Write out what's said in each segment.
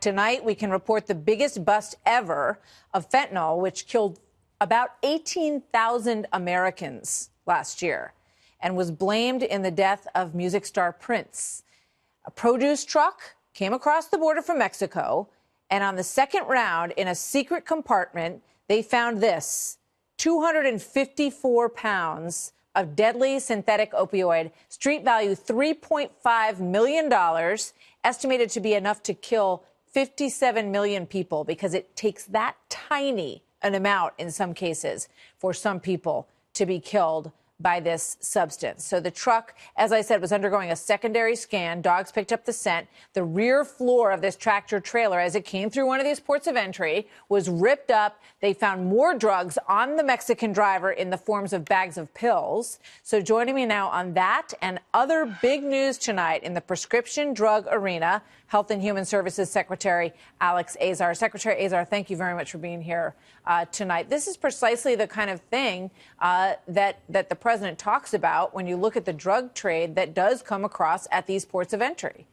Tonight, we can report the biggest bust ever of fentanyl, which killed about 18,000 Americans last year and was blamed in the death of music star Prince. A produce truck came across the border from Mexico, and on the second round, in a secret compartment, they found this: 254 pounds of deadly synthetic opioid, street value $3.5 million, estimated to be enough to kill 57 million people, because it takes that tiny an amount in some cases for some people to be killed by this substance. So the truck, as I said, was undergoing a secondary scan. Dogs picked up the scent. The rear floor of this tractor trailer, as it came through one of these ports of entry, was ripped up. They found more drugs on the Mexican driver in the forms of bags of pills. So joining me now on that and other big news tonight in the prescription drug arena, Health and Human Services Secretary Alex Azar. Secretary Azar, thank you very much for being here tonight. This is precisely the kind of thing that the president talks about when you look at the drug trade that does come across at these ports of entry.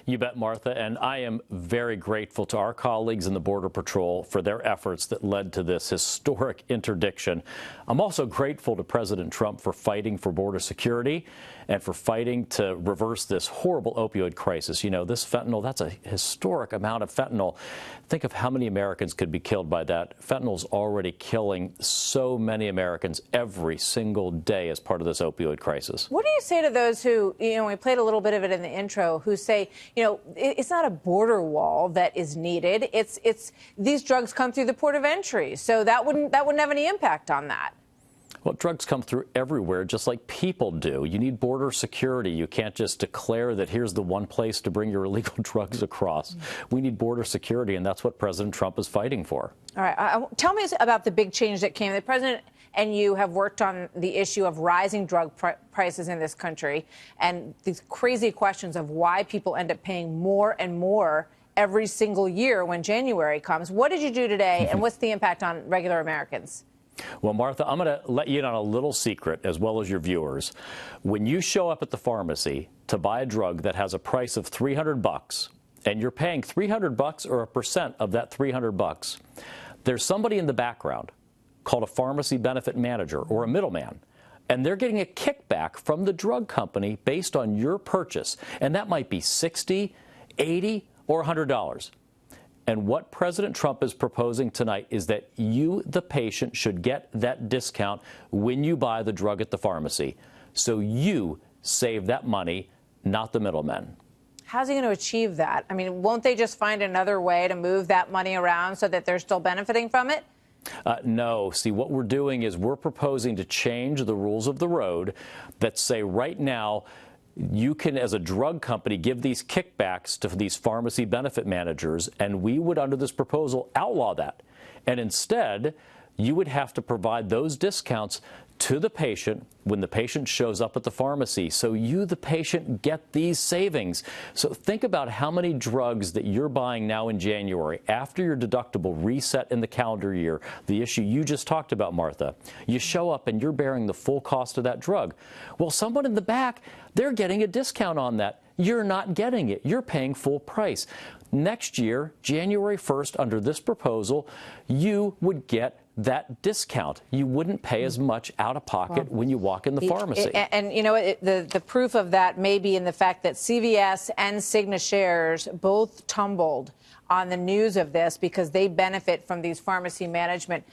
You bet, Martha, and I am very grateful to our colleagues in the Border Patrol for their efforts that led to this historic interdiction. I'm also grateful to President Trump for fighting for border security and for fighting to reverse this horrible opioid crisis. You know, this fentanyl, that's a historic amount of fentanyl. Think of how many Americans could be killed by that. Fentanyl's already killing so many Americans every single day as part of this opioid crisis. What do you say to those who, we played a little bit of it in the intro, who say, it's not a border wall that is needed. It's these drugs come through the port of entry, so that wouldn't have any impact on that. Well, drugs come through everywhere, just like people do. You need border security. You can't just declare that here's the one place to bring your illegal drugs across. We need border security, and that's what President Trump is fighting for. All right. Tell me about the big change that came. The president and you have worked on the issue of rising drug prices in this country and these crazy questions of why people end up paying more and more every single year when January comes. What did you do today, and what's the impact on regular Americans? Well, Martha, I'm going to let you in on a little secret, as well as your viewers. When you show up at the pharmacy to buy a drug that has a price of $300 and you're paying $300 or a percent of that $300, there's somebody in the background called a pharmacy benefit manager or a middleman, and they're getting a kickback from the drug company based on your purchase. And that might be $60, $80, or $100. And what President Trump is proposing tonight is that you, the patient, should get that discount when you buy the drug at the pharmacy. So you save that money, not the middlemen. How's he going to achieve that? I mean, won't they just find another way to move that money around so that they're still benefiting from it? No. See, what we're doing is we're proposing to change the rules of the road that say right now, you can, as a drug company, give these kickbacks to these pharmacy benefit managers, and we would, under this proposal, outlaw that. And instead, you would have to provide those discounts to the patient when the patient shows up at the pharmacy. So you, the patient, get these savings. So think about how many drugs that you're buying now in January, after your deductible reset in the calendar year, the issue you just talked about, Martha. You show up and you're bearing the full cost of that drug. Well, someone in the back, they're getting a discount on that. You're not getting it. You're paying full price. Next year, January 1st, under this proposal, you would get that discount. You wouldn't pay as much out of pocket when you walk in the pharmacy. And you know, the proof of that may be in the fact that CVS and Cigna shares both tumbled on the news of this because they benefit from these pharmacy management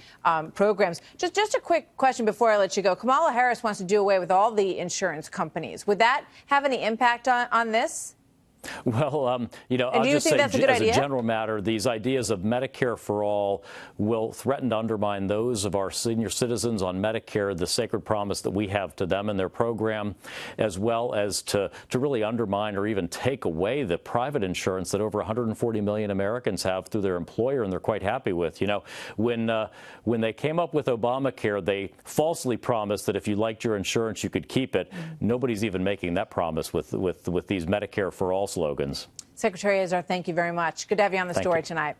programs. Just a quick question before I let you go. Kamala Harris wants to do away with all the insurance companies. Would that have any impact on this? Well, I'll just say, as a general matter, these ideas of Medicare for all will threaten to undermine those of our senior citizens on Medicare, the sacred promise that we have to them and their program, as well as to really undermine or even take away the private insurance that over 140 million Americans have through their employer and they're quite happy with. You know, when they came up with Obamacare, they falsely promised that if you liked your insurance, you could keep it. Nobody's even making that promise with these Medicare for all slogans. Secretary Azar, thank you very much. Good to have you on the story tonight.